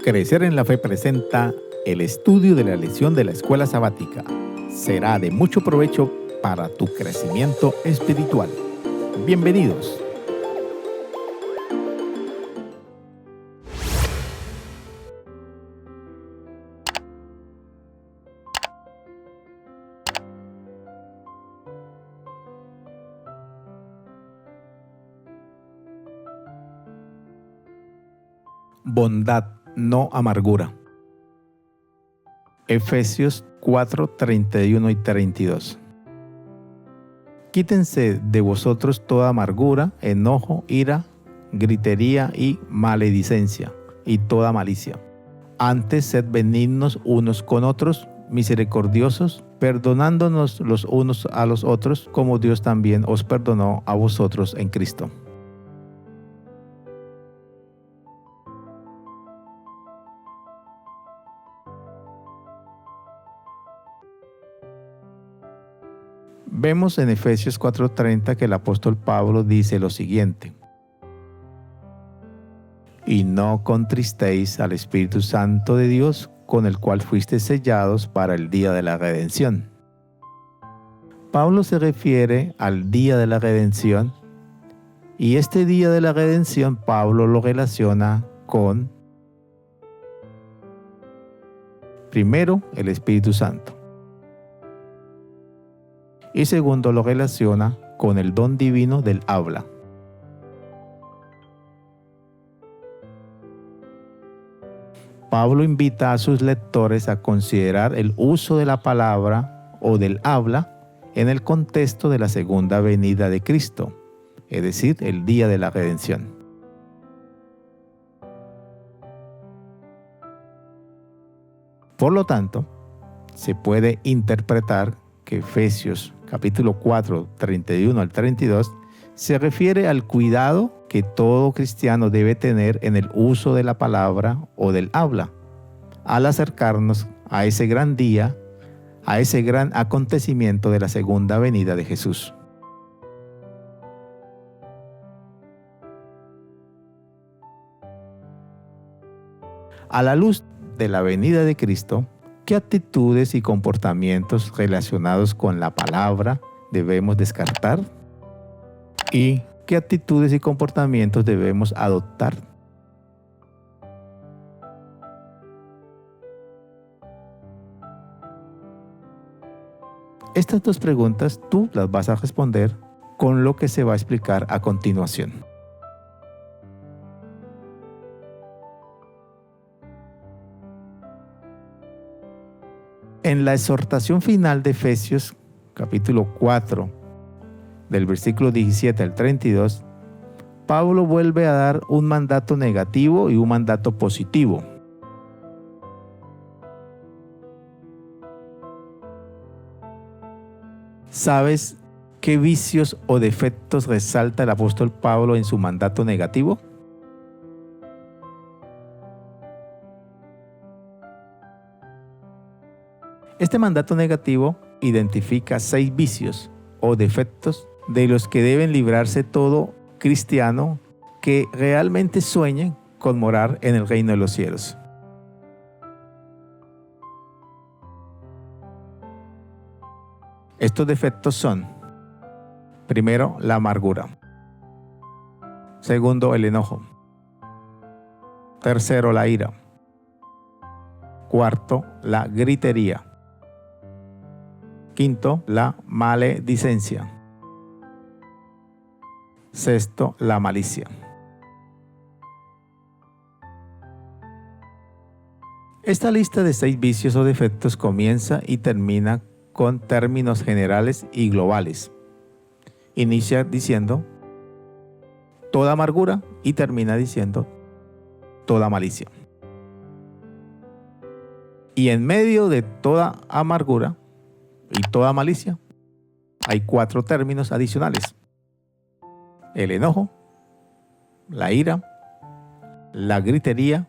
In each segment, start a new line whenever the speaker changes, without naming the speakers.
Crecer en la Fe presenta el estudio de la lección de la escuela sabática. Será de mucho provecho para tu crecimiento espiritual. Bienvenidos. Bondad, no amargura. Efesios 4, 31 y 32. Quítense de vosotros toda amargura, enojo, ira, gritería y maledicencia, y toda malicia. Antes sed benignos unos con otros, misericordiosos, perdonándonos los unos a los otros, como Dios también os perdonó a vosotros en Cristo. Vemos en Efesios 4:30 que el apóstol Pablo dice lo siguiente: y no contristéis al Espíritu Santo de Dios, con el cual fuisteis sellados para el día de la redención. Pablo se refiere al día de la redención, y este día de la redención Pablo lo relaciona con, primero, el Espíritu Santo. Y segundo, lo relaciona con el don divino del habla. Pablo invita a sus lectores a considerar el uso de la palabra o del habla en el contexto de la segunda venida de Cristo, es decir, el día de la redención. Por lo tanto, se puede interpretar que Efesios capítulo 4, 31 al 32, se refiere al cuidado que todo cristiano debe tener en el uso de la palabra o del habla, al acercarnos a ese gran día, a ese gran acontecimiento de la segunda venida de Jesús. A la luz de la venida de Cristo, ¿qué actitudes y comportamientos relacionados con la palabra debemos descartar? ¿Y qué actitudes y comportamientos debemos adoptar? Estas dos preguntas tú las vas a responder con lo que se va a explicar a continuación. En la exhortación final de Efesios, capítulo 4, del versículo 17 al 32, Pablo vuelve a dar un mandato negativo y un mandato positivo. ¿Sabes qué vicios o defectos resalta el apóstol Pablo en su mandato negativo? Este mandato negativo identifica 6 vicios o defectos de los que deben librarse todo cristiano que realmente sueñe con morar en el reino de los cielos. Estos defectos son: primero, la amargura; segundo, el enojo; tercero, la ira; cuarto, la gritería; quinto, la maledicencia; sexto, la malicia. Esta lista de 6 vicios o defectos comienza y termina con términos generales y globales. Inicia diciendo toda amargura y termina diciendo toda malicia. Y en medio de toda amargura y toda malicia hay 4 términos adicionales: el enojo, la ira, la gritería,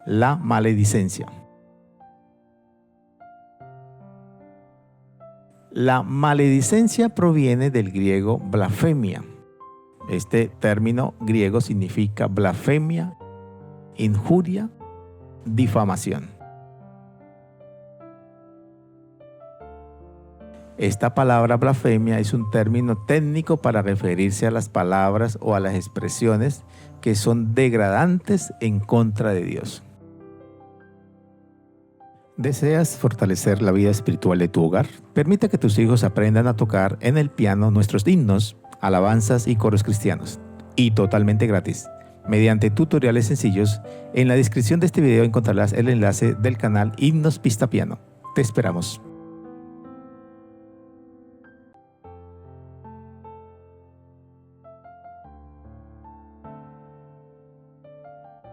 la maledicencia. La maledicencia proviene del griego blasfemia. Este término griego significa blasfemia, injuria difamación. Esta palabra blasfemia es un término técnico para referirse a las palabras o a las expresiones que son degradantes en contra de Dios. ¿Deseas fortalecer la vida espiritual de tu hogar? Permite que tus hijos aprendan a tocar en el piano nuestros himnos, alabanzas y coros cristianos, y totalmente gratis. Mediante tutoriales sencillos, en la descripción de este video encontrarás el enlace del canal Himnos Pista Piano. Te esperamos.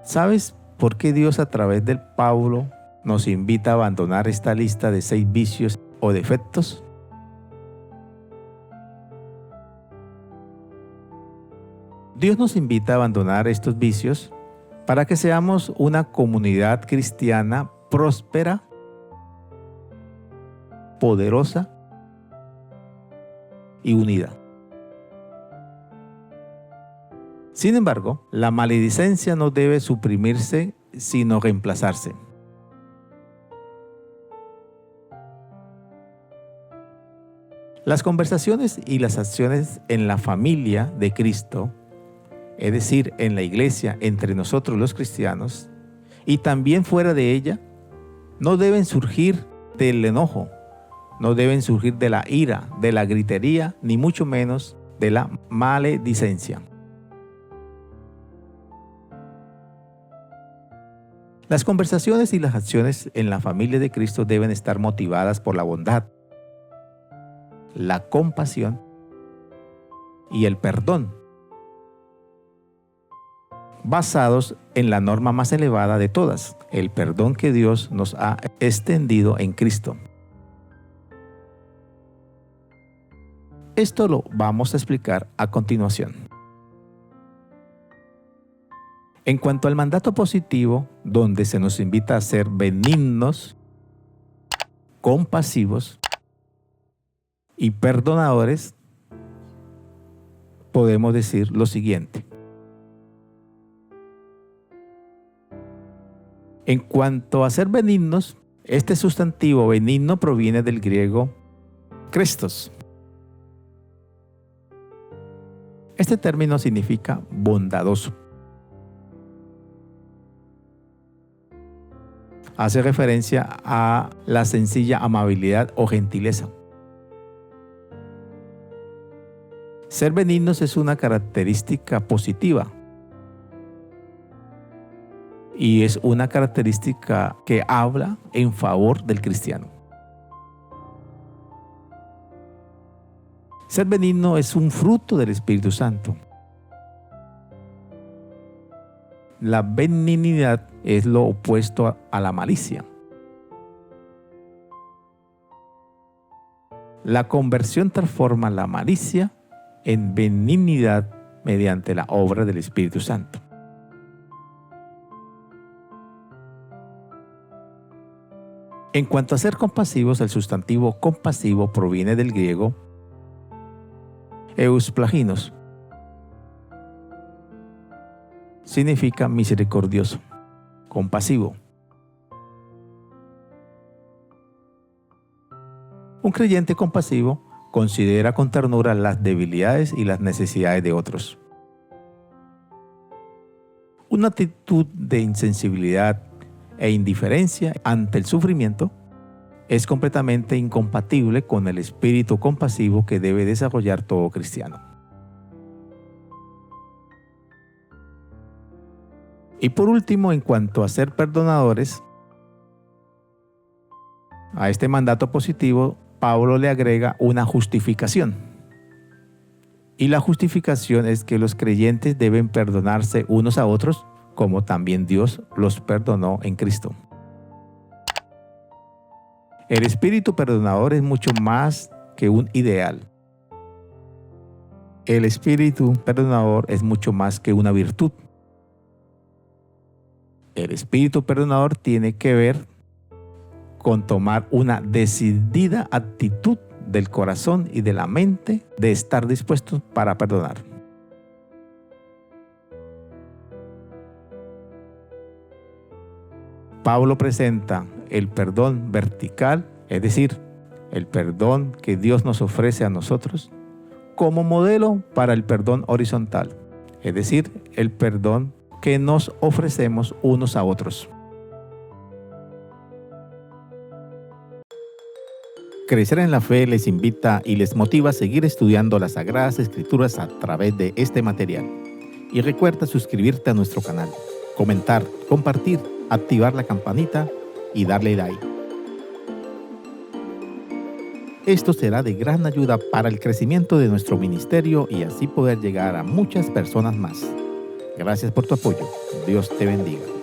¿Sabes por qué Dios a través del Pablo nos invita a abandonar esta lista de 6 vicios o defectos? Dios nos invita a abandonar estos vicios para que seamos una comunidad cristiana próspera, poderosa y unida. Sin embargo, la maledicencia no debe suprimirse, sino reemplazarse. Las conversaciones y las acciones en la familia de Cristo, es decir, en la iglesia entre nosotros los cristianos, y también fuera de ella, no deben surgir del enojo, no deben surgir de la ira, de la gritería, ni mucho menos de la maledicencia. Las conversaciones y las acciones en la familia de Cristo deben estar motivadas por la bondad, la compasión y el perdón, basados en la norma más elevada de todas, el perdón que Dios nos ha extendido en Cristo. Esto lo vamos a explicar a continuación. En cuanto al mandato positivo, donde se nos invita a ser benignos, compasivos y perdonadores, podemos decir lo siguiente. En cuanto a ser benignos, este sustantivo benigno proviene del griego Christos. Este término significa bondadoso. Hace referencia a la sencilla amabilidad o gentileza. Ser benignos es una característica positiva y es una característica que habla en favor del cristiano. Ser benigno es un fruto del Espíritu Santo. La benignidad es lo opuesto a la malicia. La conversión transforma la malicia en benignidad mediante la obra del Espíritu Santo. En cuanto a ser compasivos, el sustantivo compasivo proviene del griego eusplaginos. Significa misericordioso, compasivo. Un creyente compasivo considera con ternura las debilidades y las necesidades de otros. Una actitud de insensibilidad e indiferencia ante el sufrimiento es completamente incompatible con el espíritu compasivo que debe desarrollar todo cristiano. Y por último, en cuanto a ser perdonadores, a este mandato positivo, Pablo le agrega una justificación. Y la justificación es que los creyentes deben perdonarse unos a otros, como también Dios los perdonó en Cristo. El espíritu perdonador es mucho más que un ideal. El espíritu perdonador es mucho más que una virtud. El espíritu perdonador tiene que ver con tomar una decidida actitud del corazón y de la mente de estar dispuestos para perdonar. Pablo presenta el perdón vertical, es decir, el perdón que Dios nos ofrece a nosotros, como modelo para el perdón horizontal, es decir, el perdón que nos ofrecemos unos a otros. Crecer en la Fe les invita y les motiva a seguir estudiando las Sagradas Escrituras a través de este material. Y recuerda suscribirte a nuestro canal, comentar, compartir, activar la campanita y darle like. Esto será de gran ayuda para el crecimiento de nuestro ministerio y así poder llegar a muchas personas más. Gracias por tu apoyo. Dios te bendiga.